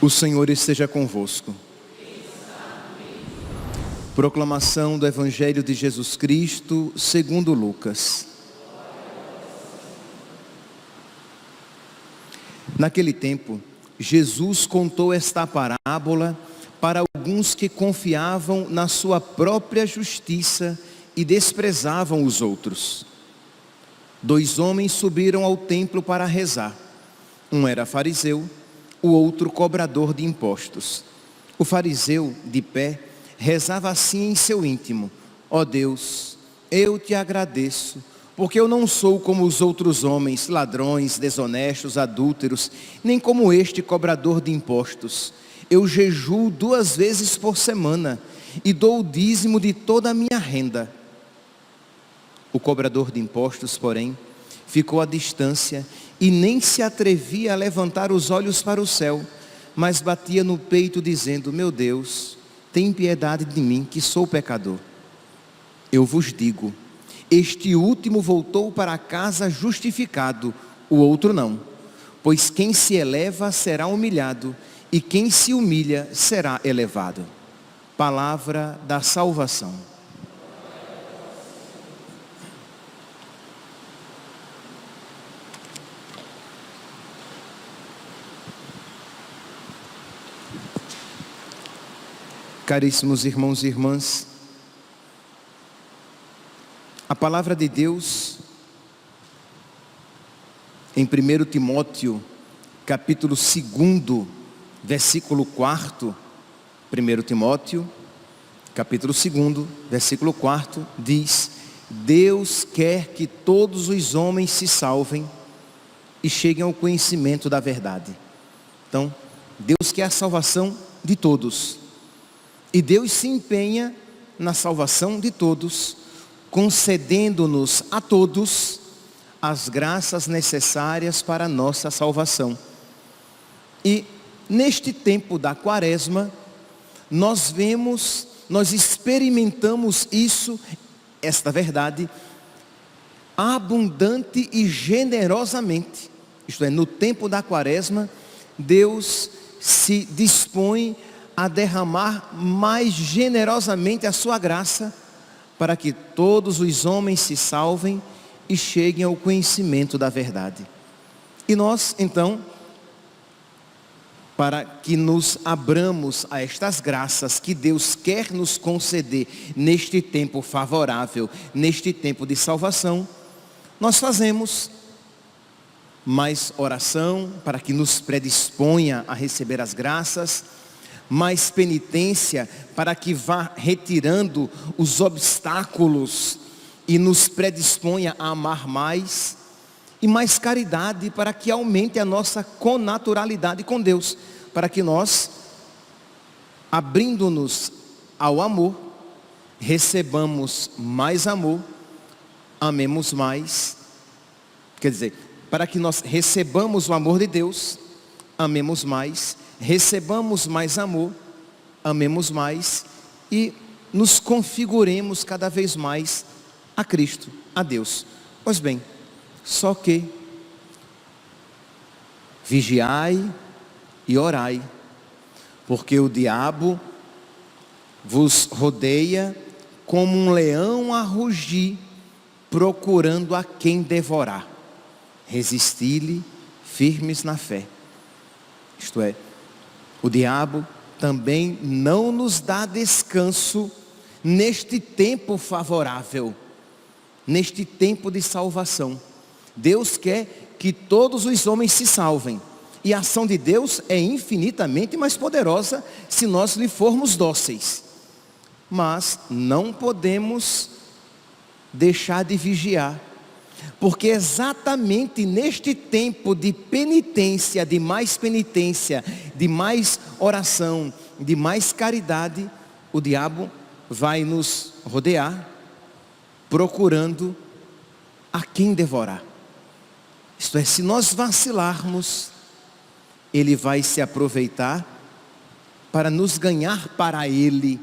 O Senhor esteja convosco. Proclamação do Evangelho de Jesus Cristo, segundo Lucas. Naquele tempo, Jesus contou esta parábola para alguns que confiavam na sua própria justiça e desprezavam os outros. 2 homens subiram ao templo para rezar. Um era fariseu, o outro cobrador de impostos. O fariseu, de pé, rezava assim em seu íntimo: ó Deus, eu te agradeço, porque eu não sou como os outros homens, ladrões, desonestos, adúlteros, nem como este cobrador de impostos. Eu jejuo 2 vezes por semana e dou o dízimo de toda a minha renda. O cobrador de impostos, porém, ficou à distância e nem se atrevia a levantar os olhos para o céu, mas batia no peito dizendo: meu Deus, tem piedade de mim, que sou pecador. Eu vos digo, este último voltou para casa justificado, o outro não. Pois quem se eleva será humilhado, e quem se humilha será elevado. Palavra da salvação. Caríssimos irmãos e irmãs, a palavra de Deus, em 1 Timóteo, capítulo 2, versículo 4, 1 Timóteo, capítulo 2, versículo 4, diz: Deus quer que todos os homens se salvem e cheguem ao conhecimento da verdade. Então, Deus quer a salvação de todos. E Deus se empenha na salvação de todos, concedendo-nos a todos as graças necessárias para a nossa salvação. E neste tempo da Quaresma, nós experimentamos esta verdade, abundante e generosamente. Isto é, no tempo da Quaresma, Deus se dispõe a derramar mais generosamente a sua graça, para que todos os homens se salvem e cheguem ao conhecimento da verdade. E nós, então, para que nos abramos a estas graças que Deus quer nos conceder neste tempo favorável, neste tempo de salvação, nós fazemos mais oração para que nos predisponha a receber as graças, mais penitência para que vá retirando os obstáculos e nos predisponha a amar mais, e mais caridade para que aumente a nossa connaturalidade com Deus, para que nós, abrindo-nos ao amor, recebamos mais amor, amemos mais. Quer dizer, para que nós recebamos o amor de Deus, amemos mais, recebamos mais amor, amemos mais e nos configuremos cada vez mais a Cristo, a Deus. Pois bem, só que vigiai e orai, porque o diabo vos rodeia como um leão a rugir, procurando a quem devorar. Resisti-lhe firmes na fé. Isto é, o diabo também não nos dá descanso neste tempo favorável, neste tempo de salvação. Deus quer que todos os homens se salvem, e a ação de Deus é infinitamente mais poderosa se nós lhe formos dóceis. Mas não podemos deixar de vigiar, porque exatamente neste tempo de penitência, de mais oração, de mais caridade, o diabo vai nos rodear, procurando a quem devorar. Isto é, se nós vacilarmos, ele vai se aproveitar para nos ganhar para ele,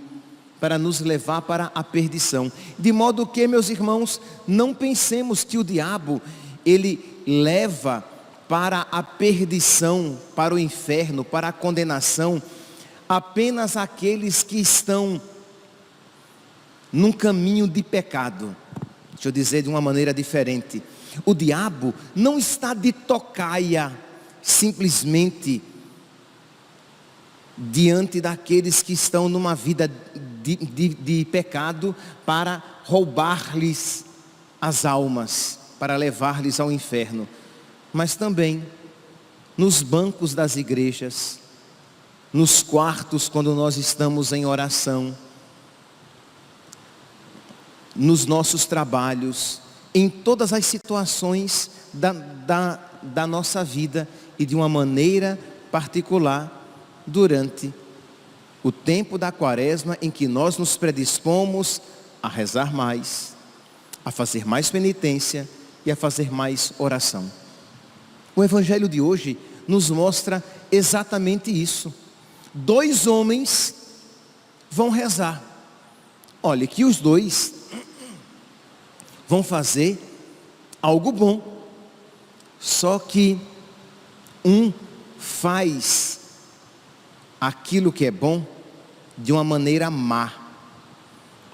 para nos levar para a perdição. De modo que, meus irmãos, não pensemos que o diabo, ele leva para a perdição, para o inferno, para a condenação, apenas aqueles que estão num caminho de pecado. Deixa eu dizer de uma maneira diferente. O diabo não está de tocaia, simplesmente diante daqueles que estão numa vida de pecado, para roubar-lhes as almas, para levar-lhes ao inferno. Mas também nos bancos das igrejas, nos quartos quando nós estamos em oração, nos nossos trabalhos, em todas as situações da nossa vida, e de uma maneira particular durante o tempo da quaresma, em que nós nos predispomos a rezar mais, a fazer mais penitência e a fazer mais oração. O evangelho de hoje nos mostra exatamente isso. 2 homens vão rezar. Olha, que os 2 vão fazer algo bom. Só que um faz aquilo que é bom de uma maneira má,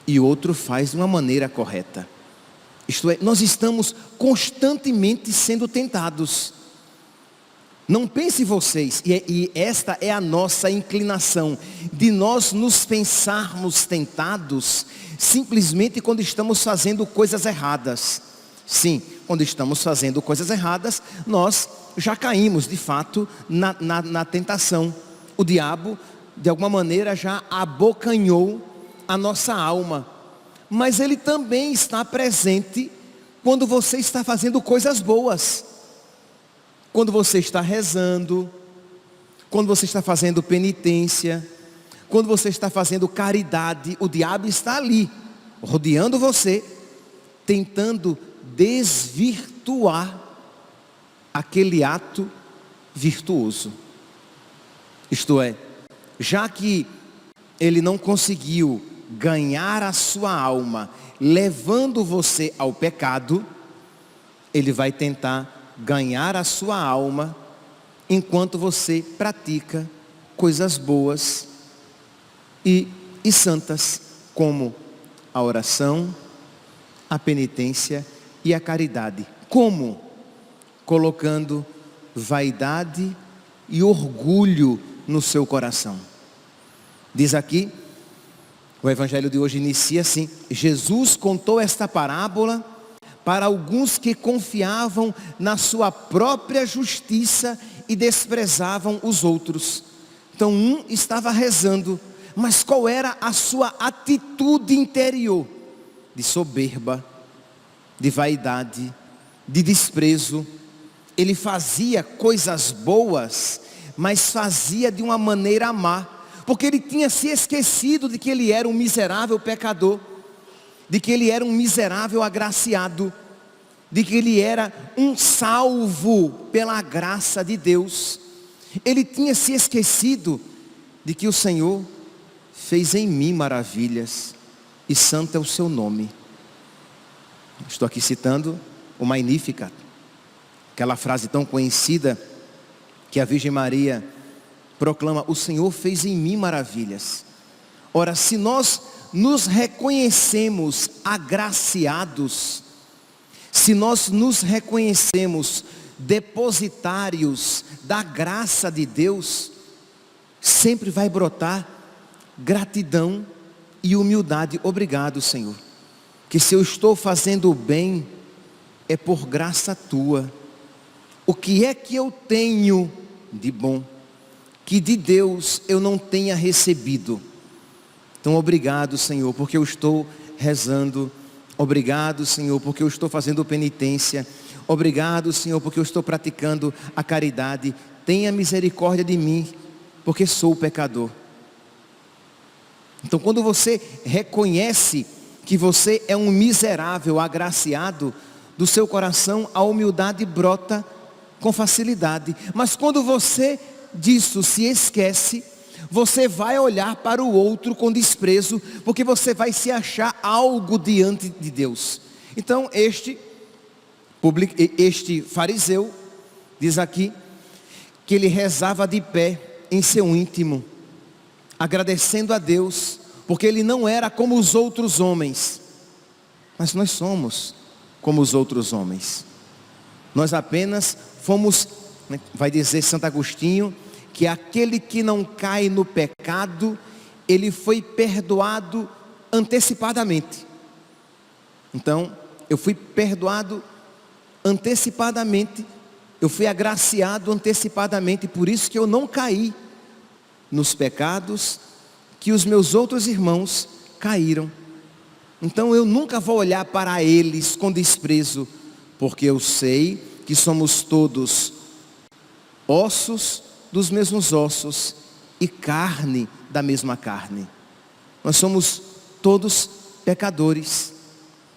e o outro faz de uma maneira correta. Isto é, nós estamos constantemente sendo tentados. Não pense vocês, e esta é a nossa inclinação, de nós nos pensarmos tentados simplesmente quando estamos fazendo coisas erradas. Sim, quando estamos fazendo coisas erradas, nós já caímos de fato na tentação. O diabo, de alguma maneira, já abocanhou a nossa alma. Mas ele também está presente quando você está fazendo coisas boas. Quando você está rezando, quando você está fazendo penitência, quando você está fazendo caridade, o diabo está ali, rodeando você, tentando desvirtuar aquele ato virtuoso. Isto é, já que ele não conseguiu ganhar a sua alma, levando você ao pecado, ele vai tentar ganhar a sua alma enquanto você pratica coisas boas e santas, como a oração, a penitência e a caridade. Como? Colocando vaidade e orgulho no seu coração. Diz aqui, o evangelho de hoje inicia assim: Jesus contou esta parábola para alguns que confiavam na sua própria justiça e desprezavam os outros. Então um estava rezando, mas qual era a sua atitude interior? De soberba, de vaidade, de desprezo. Ele fazia coisas boas, mas fazia de uma maneira má, porque ele tinha se esquecido de que ele era um miserável pecador, de que ele era um miserável agraciado, de que ele era um salvo pela graça de Deus. Ele tinha se esquecido de que o Senhor fez em mim maravilhas, e santo é o seu nome. Estou aqui citando o Magnificat, aquela frase tão conhecida que a Virgem Maria proclama: o Senhor fez em mim maravilhas. Ora, se nós nos reconhecemos agraciados, se nós nos reconhecemos depositários da graça de Deus, sempre vai brotar gratidão e humildade. Obrigado, Senhor, que se eu estou fazendo o bem, é por graça tua. O que é que eu tenho de bom que de Deus eu não tenha recebido? Então obrigado, Senhor, porque eu estou rezando. Obrigado, Senhor, porque eu estou fazendo penitência. Obrigado, Senhor, porque eu estou praticando a caridade. Tenha misericórdia de mim, porque sou pecador. Então quando você reconhece que você é um miserável agraciado, do seu coração a humildade brota com facilidade. Mas quando você disso se esquece, você vai olhar para o outro com desprezo, porque você vai se achar algo diante de Deus. Então este fariseu diz aqui que ele rezava de pé em seu íntimo, agradecendo a Deus, porque ele não era como os outros homens. Mas nós somos como os outros homens. Nós apenas fomos, vai dizer Santo Agostinho, que aquele que não cai no pecado, ele foi perdoado antecipadamente. Então, eu fui perdoado antecipadamente, eu fui agraciado antecipadamente, por isso que eu não caí nos pecados que os meus outros irmãos caíram. Então eu nunca vou olhar para eles com desprezo, porque eu sei que somos todos ossos dos mesmos ossos e carne da mesma carne. Nós somos todos pecadores.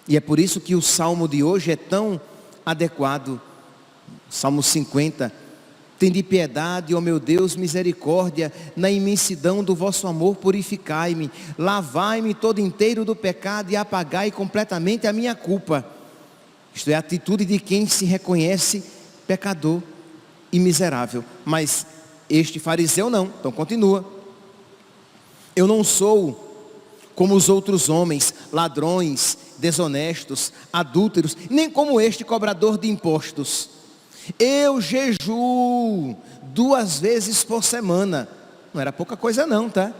E é por isso que o salmo de hoje é tão adequado. Salmo 50. Tende piedade, ó meu Deus, misericórdia, na imensidão do vosso amor purificai-me, lavai-me todo inteiro do pecado e apagai completamente a minha culpa. Isto é a atitude de quem se reconhece pecador e miserável. Mas este fariseu não, então continua. Eu não sou como os outros homens, ladrões, desonestos, adúlteros, nem como este cobrador de impostos. Eu jejuo 2 vezes por semana. Não era pouca coisa não, tá?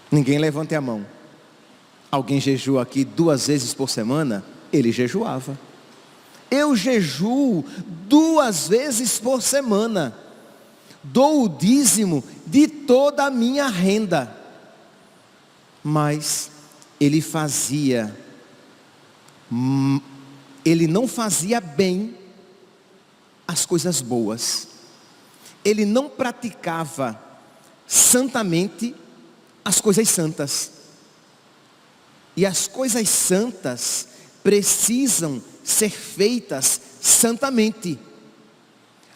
Ninguém levante a mão. Alguém jejua aqui 2 vezes por semana? Ele jejuava. Eu jejuo 2 vezes por semana. Dou o dízimo de toda a minha renda. Mas ele não fazia bem as coisas boas. Ele não praticava santamente as coisas santas. E as coisas santas precisam ser feitas santamente.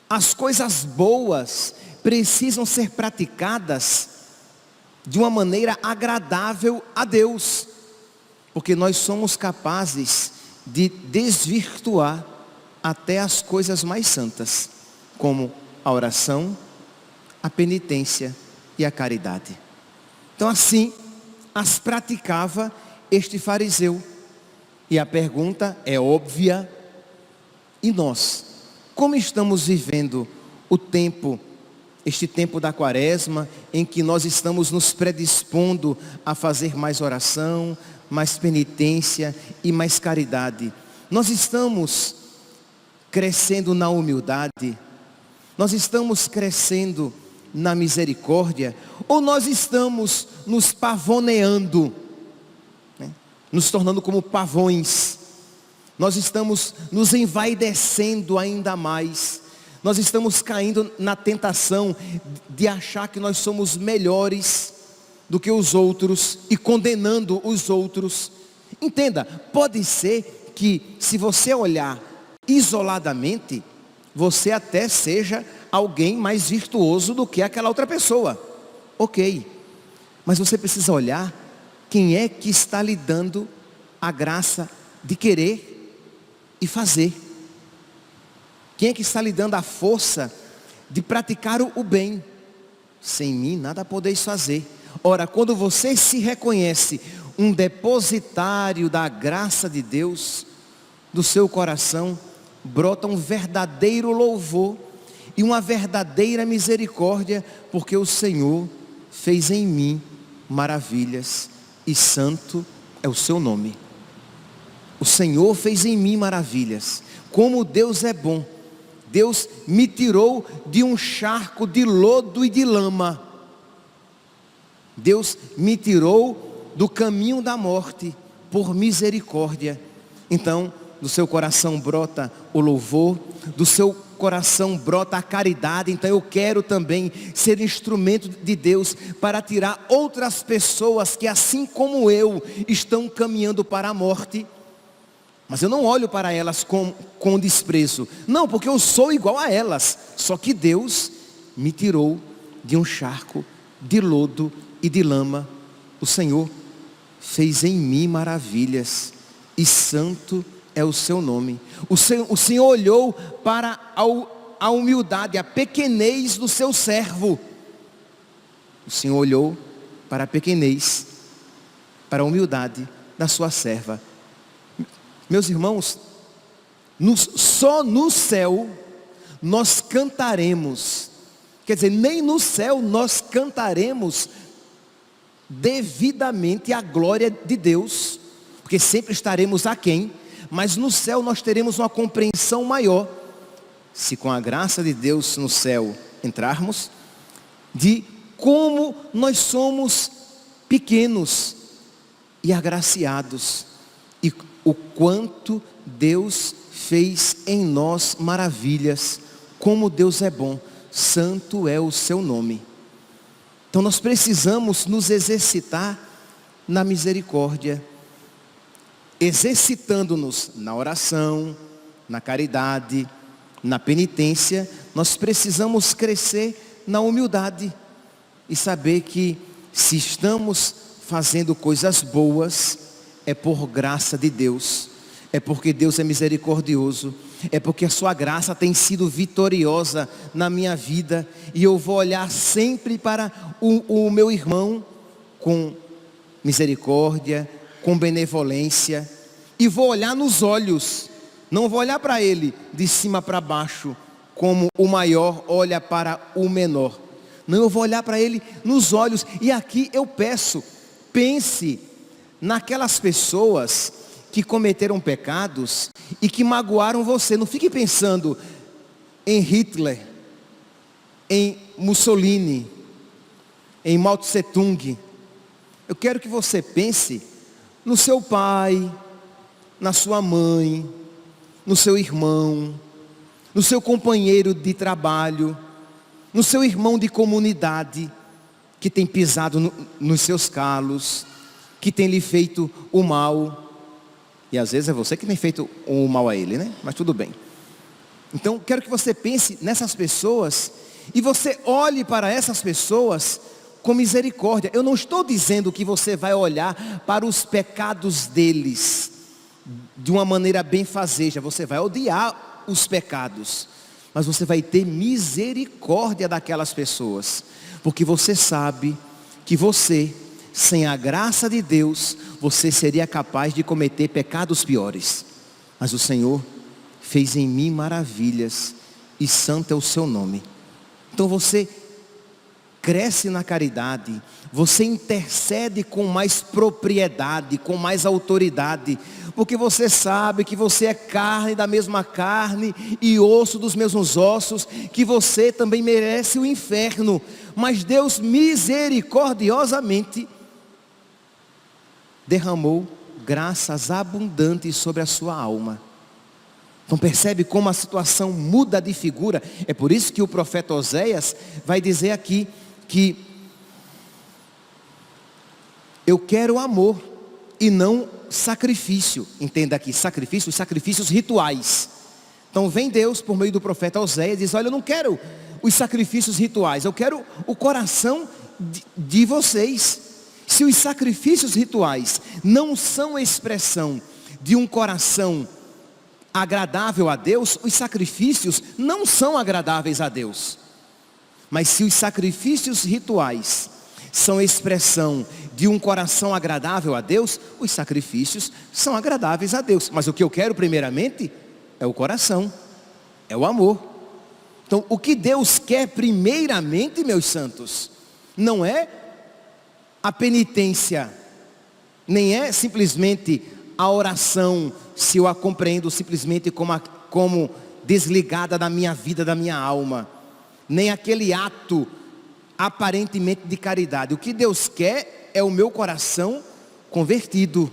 As coisas boas precisam ser praticadas de uma maneira agradável a Deus. Porque nós somos capazes de desvirtuar até as coisas mais santas, como a oração, a penitência e a caridade. Então assim, as praticava este fariseu. E a pergunta é óbvia: e nós? Como estamos vivendo este tempo da quaresma, em que nós estamos nos predispondo a fazer mais oração, mais penitência e mais caridade? Nós estamos crescendo na humildade? Nós estamos crescendo na misericórdia? Ou nós estamos nos pavoneando, né? Nos tornando como pavões? Nós estamos nos envaidecendo ainda mais. Nós estamos caindo na tentação de achar que nós somos melhores do que os outros e condenando os outros. Entenda, pode ser que se você olhar isoladamente, você até seja alguém mais virtuoso do que aquela outra pessoa. Ok, mas você precisa olhar quem é que está lhe dando a graça de querer e fazer. Quem é que está lhe dando a força de praticar o bem? Sem mim nada podeis fazer. Ora, quando você se reconhece um depositário da graça de Deus, do seu coração brota um verdadeiro louvor e uma verdadeira misericórdia, porque o Senhor fez em mim maravilhas e santo é o seu nome. O Senhor fez em mim maravilhas. Como Deus é bom. Deus me tirou de um charco de lodo e de lama. Deus me tirou do caminho da morte por misericórdia. Então, do seu coração brota o louvor, do seu coração brota a caridade. Então eu quero também ser instrumento de Deus para tirar outras pessoas que assim como eu estão caminhando para a morte. Mas eu não olho para elas com desprezo. Não, porque eu sou igual a elas. Só que Deus me tirou de um charco de lodo e de lama. O Senhor fez em mim maravilhas. E santo é o seu nome. O Senhor olhou para a humildade, a pequenez do seu servo. O Senhor olhou para a pequenez, para a humildade da sua serva. Meus irmãos, só no céu nós cantaremos. Quer dizer, nem no céu nós cantaremos devidamente a glória de Deus, porque sempre estaremos aquém, mas no céu nós teremos uma compreensão maior, se com a graça de Deus no céu entrarmos, de como nós somos pequenos e agraciados, e o quanto Deus fez em nós maravilhas, como Deus é bom, santo é o seu nome. Então nós precisamos nos exercitar na misericórdia, exercitando-nos na oração, na caridade, na penitência. Nós precisamos crescer na humildade e saber que se estamos fazendo coisas boas, é por graça de Deus, é porque Deus é misericordioso, é porque a sua graça tem sido vitoriosa na minha vida, e eu vou olhar sempre para o meu irmão com misericórdia, com benevolência, e vou olhar nos olhos, não vou olhar para ele de cima para baixo, como o maior olha para o menor. Não, eu vou olhar para ele nos olhos. E aqui eu peço, pense naquelas pessoas que cometeram pecados e que magoaram você. Não fique pensando em Hitler, em Mussolini, em Mao Tse Tung. Eu quero que você pense no seu pai, na sua mãe, no seu irmão, no seu companheiro de trabalho, no seu irmão de comunidade, que tem pisado nos seus calos, que tem lhe feito o mal. E às vezes é você que tem feito o mal a ele, né? Mas tudo bem. Então quero que você pense nessas pessoas, e você olhe para essas pessoas com misericórdia. Eu não estou dizendo que você vai olhar para os pecados deles de uma maneira benfazeja. Você vai odiar os pecados, mas você vai ter misericórdia daquelas pessoas, porque você sabe que você, sem a graça de Deus, você seria capaz de cometer pecados piores. Mas o Senhor fez em mim maravilhas, e santo é o seu nome. Então você cresce na caridade, você intercede com mais propriedade, com mais autoridade, porque você sabe que você é carne da mesma carne e osso dos mesmos ossos, que você também merece o inferno, mas Deus misericordiosamente derramou graças abundantes sobre a sua alma. Então percebe como a situação muda de figura. É por isso que o profeta Oséias vai dizer aqui que eu quero amor e não sacrifício. Entenda aqui, sacrifício, sacrifícios rituais. Então vem Deus por meio do profeta Oséias e diz: olha, eu não quero os sacrifícios rituais, eu quero o coração de vocês. Se os sacrifícios rituais não são expressão de um coração agradável a Deus, os sacrifícios não são agradáveis a Deus. Mas se os sacrifícios rituais são expressão de um coração agradável a Deus, os sacrifícios são agradáveis a Deus. Mas o que eu quero primeiramente é o coração, é o amor. Então o que Deus quer primeiramente, meus santos, não é a penitência, nem é simplesmente a oração, se eu a compreendo simplesmente como desligada da minha vida, da minha alma, nem aquele ato aparentemente de caridade. O que Deus quer é o meu coração convertido.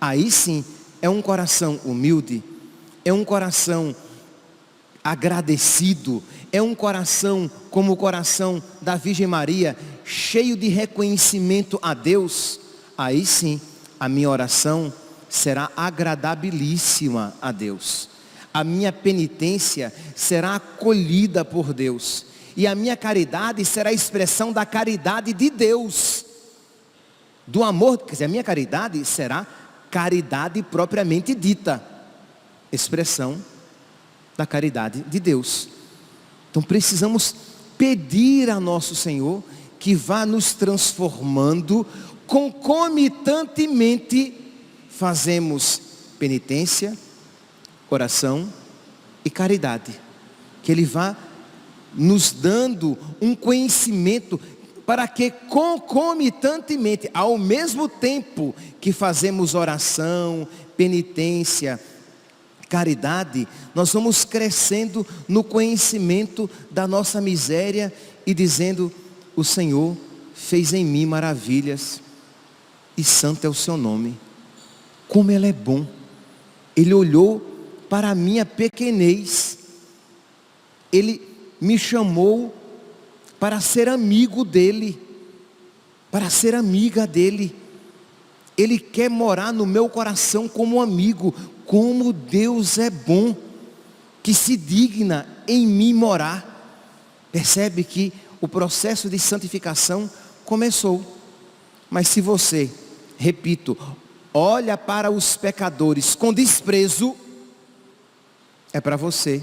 Aí sim, é um coração humilde, é um coração agradecido, é um coração como o coração da Virgem Maria, cheio de reconhecimento a Deus. Aí sim, a minha oração será agradabilíssima a Deus. A minha penitência será acolhida por Deus. E a minha caridade será a expressão da caridade de Deus. Do amor, quer dizer, a minha caridade será caridade propriamente dita. Expressão da caridade de Deus. Então precisamos pedir a nosso Senhor que vá nos transformando. Concomitantemente fazemos penitência, oração e caridade. Que Ele vá nos dando um conhecimento para que concomitantemente, ao mesmo tempo que fazemos oração, penitência, caridade, nós vamos crescendo no conhecimento da nossa miséria e dizendo: o Senhor fez em mim maravilhas e santo é o seu nome. Como Ele é bom. Ele olhou para a minha pequenez. Ele me chamou para ser amigo dEle, para ser amiga dEle. Ele quer morar no meu coração como amigo. Como Deus é bom, que se digna em mim morar. Percebe que o processo de santificação começou. Mas se você, repito, olha para os pecadores com desprezo, é para você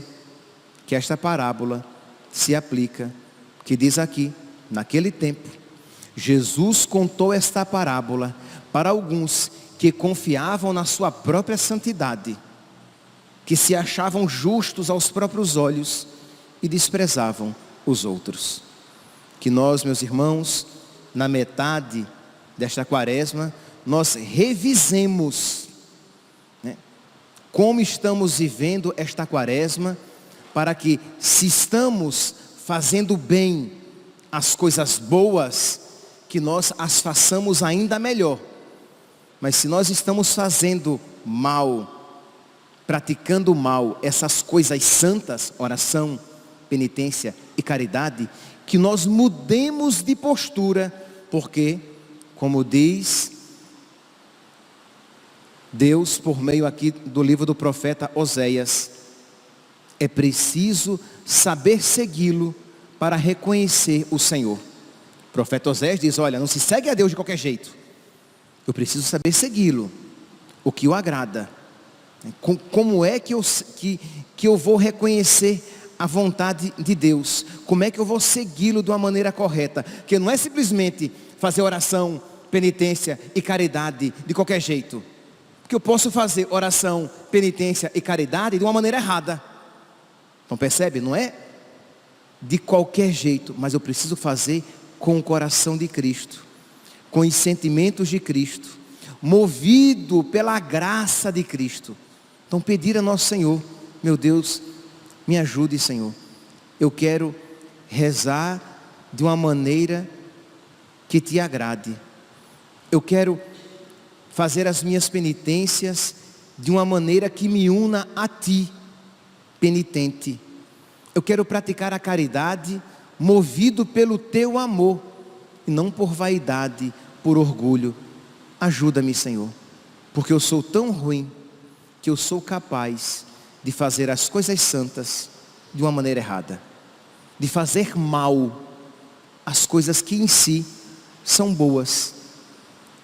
que esta parábola se aplica, que diz aqui: naquele tempo, Jesus contou esta parábola para alguns que confiavam na sua própria santidade, que se achavam justos aos próprios olhos e desprezavam os outros. Que nós, meus irmãos, na metade desta quaresma, nós revisemos, né, como estamos vivendo esta quaresma, para que, se estamos fazendo bem as coisas boas, que nós as façamos ainda melhor. Mas se nós estamos fazendo mal, praticando mal, essas coisas santas, oração, penitência e caridade, que nós mudemos de postura, porque, como diz Deus por meio aqui do livro do profeta Oséias, é preciso saber segui-lo para reconhecer o Senhor. O profeta Oséias diz: olha, não se segue a Deus de qualquer jeito. Eu preciso saber segui-lo, o que o agrada. Como é que eu vou reconhecer a vontade de Deus? Como é que eu vou segui-lo de uma maneira correta? Que não é simplesmente fazer oração, penitência e caridade de qualquer jeito. Porque eu posso fazer oração, penitência e caridade de uma maneira errada. Então percebe? Não é de qualquer jeito, mas eu preciso fazer com o coração de Cristo, com os sentimentos de Cristo, movido pela graça de Cristo. Então pedir a nosso Senhor: meu Deus, me ajude, Senhor. Eu quero rezar de uma maneira que te agrade. Eu quero fazer as minhas penitências de uma maneira que me una a ti, penitente. Eu quero praticar a caridade movido pelo teu amor, e não por vaidade, por orgulho. Ajuda-me, Senhor, porque eu sou tão ruim, que eu sou capaz de fazer as coisas santas de uma maneira errada, de fazer mal as coisas que em si são boas,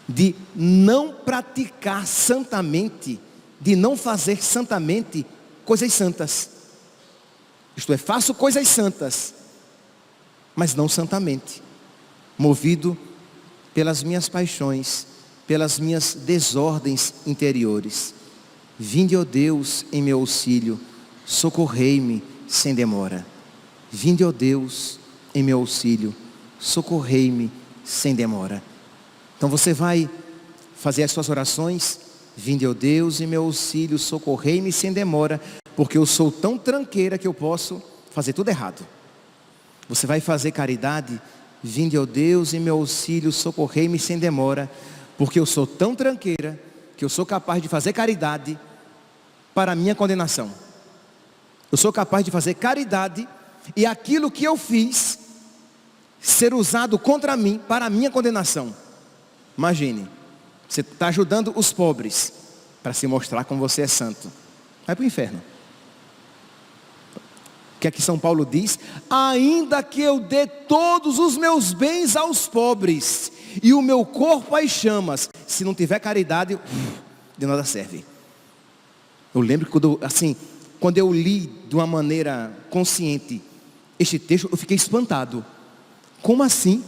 de não praticar santamente, de não fazer santamente coisas santas. Isto é, faço coisas santas, mas não santamente, movido pelas minhas paixões, pelas minhas desordens interiores. Vinde, ó Deus, em meu auxílio, socorrei-me sem demora. Vinde, ó Deus, em meu auxílio, socorrei-me sem demora. Então você vai fazer as suas orações: vinde, ó Deus, em meu auxílio, socorrei-me sem demora, porque eu sou tão tranqueira que eu posso fazer tudo errado. Você vai fazer caridade: vinde, ó Deus, em meu auxílio, socorrei-me sem demora, porque eu sou tão tranqueira que eu sou capaz de fazer caridade para a minha condenação. Eu sou capaz de fazer caridade e aquilo que eu fiz ser usado contra mim para a minha condenação. Imagine, você está ajudando os pobres, para se mostrar como você é santo. Vai para o inferno. O que é que São Paulo diz? Ainda que eu dê todos os meus bens aos pobres e o meu corpo às chamas, se não tiver caridade, de nada serve. Eu lembro que quando eu li de uma maneira consciente este texto, eu fiquei espantado. Como assim?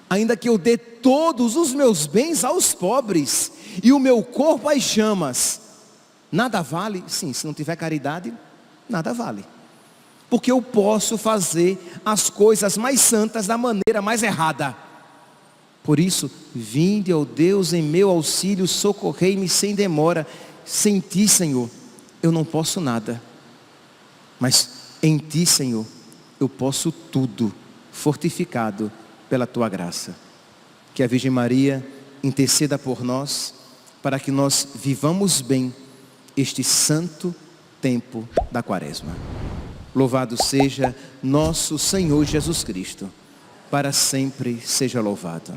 Ainda que eu dê todos os meus bens aos pobres e o meu corpo às chamas, nada vale? Sim, se não tiver caridade, nada vale. Porque eu posso fazer as coisas mais santas da maneira mais errada. Por isso, vinde, ó Deus, em meu auxílio, socorrei-me sem demora. Sem ti, Senhor, eu não posso nada. Mas em ti, Senhor, eu posso tudo, fortificado pela tua graça. Que a Virgem Maria interceda por nós, para que nós vivamos bem este santo tempo da Quaresma. Louvado seja nosso Senhor Jesus Cristo, para sempre seja louvado.